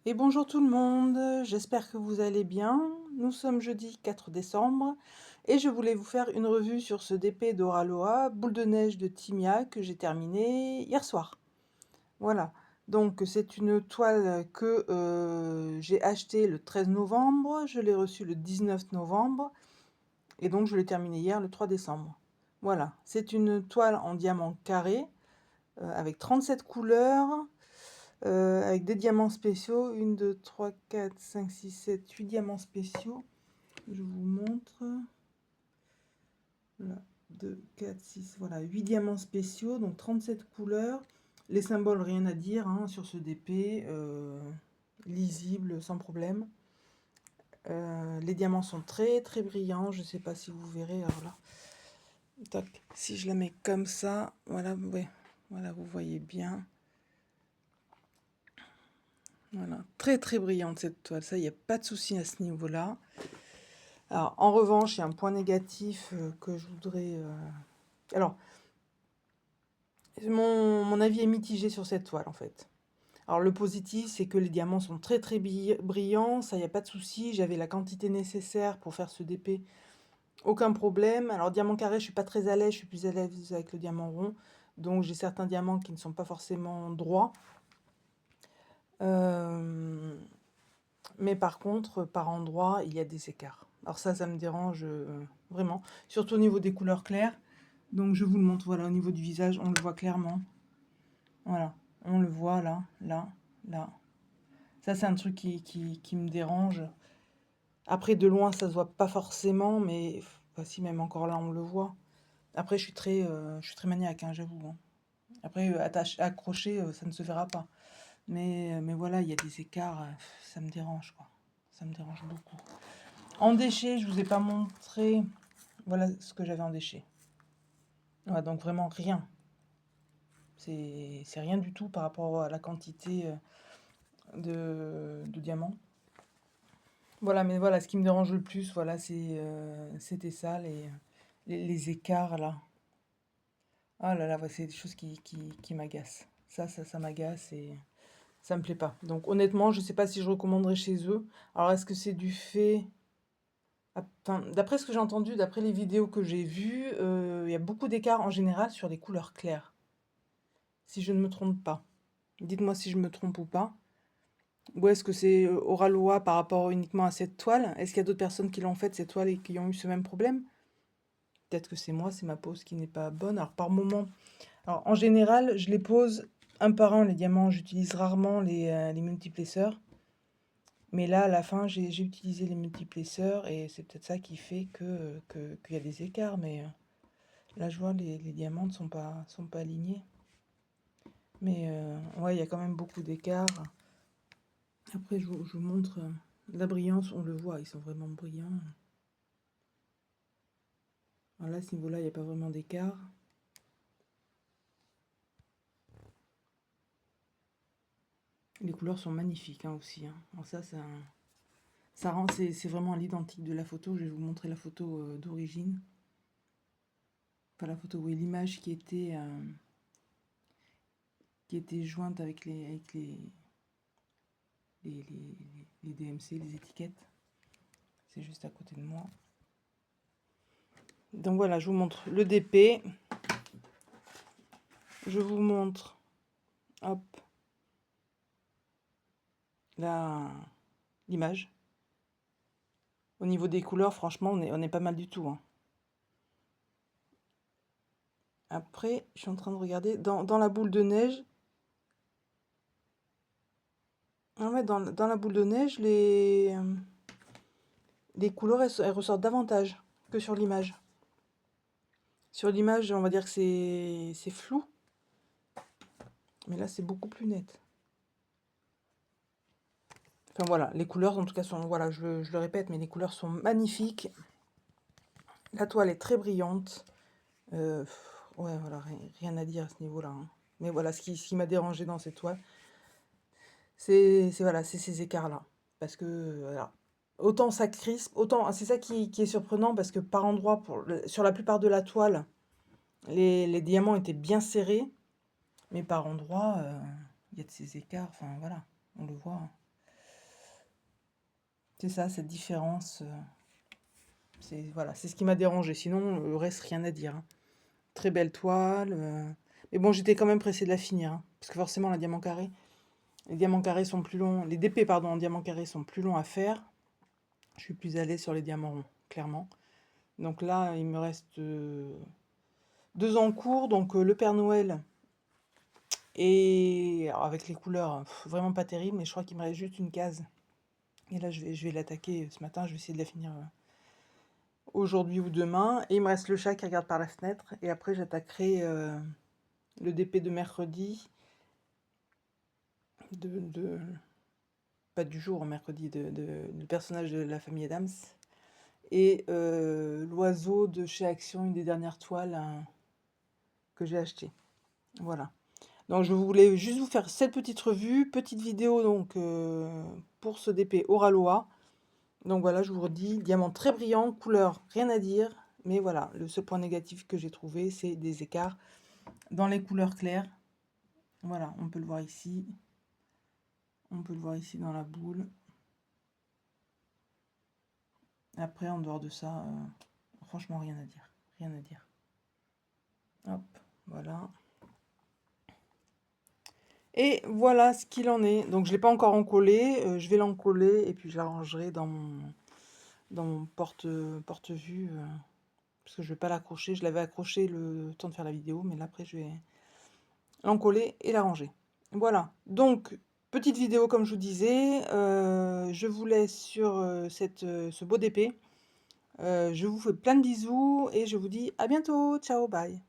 Et bonjour tout le monde, j'espère que vous allez bien. Nous sommes jeudi 4 décembre et je voulais vous faire une revue sur ce DP d'Oraloa, boule de neige de Timia que j'ai terminé hier soir. Voilà, donc c'est une toile que j'ai achetée le 13 novembre, je l'ai reçue le 19 novembre et donc je l'ai terminée hier le 3 décembre. Voilà, c'est une toile en diamant carré avec 37 couleurs. Avec des diamants spéciaux, 1, 2, 3, 4, 5, 6, 7, 8 diamants spéciaux. Je vous montre. Voilà, 2, 4, 6, voilà, 8 diamants spéciaux, donc 37 couleurs. Les symboles, rien à dire hein, sur ce DP, lisible sans problème. Les diamants sont très très brillants, je ne sais pas si vous verrez, alors là, tac, si je la mets comme ça, voilà, ouais, voilà, vous voyez bien. Voilà, très très brillante cette toile, ça, il n'y a pas de souci à ce niveau-là. Alors, en revanche, il y a un point négatif que je voudrais... Alors, mon avis est mitigé sur cette toile, en fait. Alors, le positif, c'est que les diamants sont très très brillants, ça, il n'y a pas de souci. J'avais la quantité nécessaire pour faire ce DP, aucun problème. Alors, diamant carré, je suis pas très à l'aise, je suis plus à l'aise avec le diamant rond. Donc, j'ai certains diamants qui ne sont pas forcément droits. Mais par contre, par endroit, il y a des écarts. Alors ça me dérange vraiment. Surtout au niveau des couleurs claires. Donc je vous le montre, voilà, au niveau du visage, on le voit clairement. Voilà, on le voit là, là, là. Ça, c'est un truc qui me dérange. Après, de loin, ça se voit pas forcément, mais voici, même encore là, on le voit. Après, je suis très maniaque, hein, j'avoue. Hein. Après, accroché, ça ne se verra pas. Mais voilà, il y a des écarts, ça me dérange, quoi. Ça me dérange beaucoup. En déchets, je vous ai pas montré. Voilà ce que j'avais en déchets. Voilà, donc vraiment rien. C'est rien du tout par rapport à la quantité de diamants. Voilà, mais voilà, ce qui me dérange le plus, voilà, c'était ça, les écarts là. Ah là là, c'est des choses qui m'agacent. Ça m'agace et ça me plaît pas. Donc honnêtement, je sais pas si je recommanderais chez eux. Alors est-ce que c'est du fait... Enfin, d'après ce que j'ai entendu, d'après les vidéos que j'ai vues, il y a beaucoup d'écarts en général sur les couleurs claires. Si je ne me trompe pas. Dites-moi si je me trompe ou pas. Ou est-ce que c'est Oraloa par rapport uniquement à cette toile? Est-ce qu'il y a d'autres personnes qui l'ont faite, cette toile, et qui ont eu ce même problème? Peut-être que c'est moi, c'est ma pose qui n'est pas bonne. Alors par moment, alors en général, je les pose un par un, les diamants. J'utilise rarement les multiplesseurs. Mais là, à la fin, j'ai utilisé les multiplesseurs et c'est peut-être ça qui fait qu'il y a des écarts. Mais là, je vois, les diamants ne sont pas alignés. Mais ouais, il y a quand même beaucoup d'écarts. Après, je vous montre la brillance, on le voit, ils sont vraiment brillants. Alors là, à ce niveau-là, il n'y a pas vraiment d'écart. Les couleurs sont magnifiques hein, aussi. Hein. Alors ça rend, c'est vraiment à l'identique de la photo. Je vais vous montrer la photo d'origine. Enfin, la photo, oui, l'image qui était jointe avec les DMC, les étiquettes. C'est juste à côté de moi. Donc voilà, je vous montre le DP. Je vous montre, hop, l'image. Au niveau des couleurs, franchement, on est pas mal du tout. Hein. Après, je suis en train de regarder, dans la boule de neige, ah ouais, dans la boule de neige, les couleurs, elles ressortent davantage que sur l'image. Sur l'image, on va dire que c'est flou. Mais là, c'est beaucoup plus net. Enfin voilà, les couleurs, en tout cas, sont, voilà, je le répète, mais les couleurs sont magnifiques. La toile est très brillante. Ouais, voilà, rien à dire à ce niveau-là. Hein. Mais voilà, ce qui m'a dérangé dans cette toile, c'est voilà, c'est ces écarts-là. Parce que, voilà, autant ça crispe, autant, c'est ça qui est surprenant, parce que par endroits, sur la plupart de la toile, les diamants étaient bien serrés, mais par endroits, il y a de ces écarts, enfin voilà, on le voit. Hein. C'est ça, cette différence. Voilà, c'est ce qui m'a dérangé. Sinon, le reste, rien à dire, hein. Très belle toile. Mais bon, j'étais quand même pressée de la finir, hein, parce que forcément, les diamants carrés sont plus longs. Les DP, pardon, en diamant carré sont plus longs à faire. Je suis plus allée sur les diamants ronds, clairement. Donc là, il me reste 2 en cours. Donc le Père Noël, et alors, avec les couleurs, vraiment pas terrible, mais je crois qu'il me reste juste une case. Et là, je vais l'attaquer ce matin. Je vais essayer de la finir aujourd'hui ou demain. Et il me reste le chat qui regarde par la fenêtre. Et après, j'attaquerai le DP de mercredi. Pas du jour, mercredi, le personnage de la famille Adams. Et l'oiseau de chez Action, une des dernières toiles que j'ai achetées. Voilà. Donc je voulais juste vous faire cette petite revue, petite vidéo donc pour ce DP Oraloa. Donc voilà, je vous redis, diamant très brillant, couleur, rien à dire. Mais voilà, le seul point négatif que j'ai trouvé, c'est des écarts dans les couleurs claires. Voilà, on peut le voir ici. On peut le voir ici dans la boule. Après, en dehors de ça, franchement, rien à dire. Rien à dire. Hop, voilà. Et voilà ce qu'il en est. Donc, je ne l'ai pas encore encollé. Je vais l'encoller et puis je l'arrangerai dans mon porte-vue. Parce que je ne vais pas l'accrocher. Je l'avais accroché le temps de faire la vidéo. Mais là, après, je vais l'encoller et l'arranger. Voilà. Donc, petite vidéo comme je vous disais. Je vous laisse sur ce beau DP. Je vous fais plein de bisous et je vous dis à bientôt. Ciao, bye.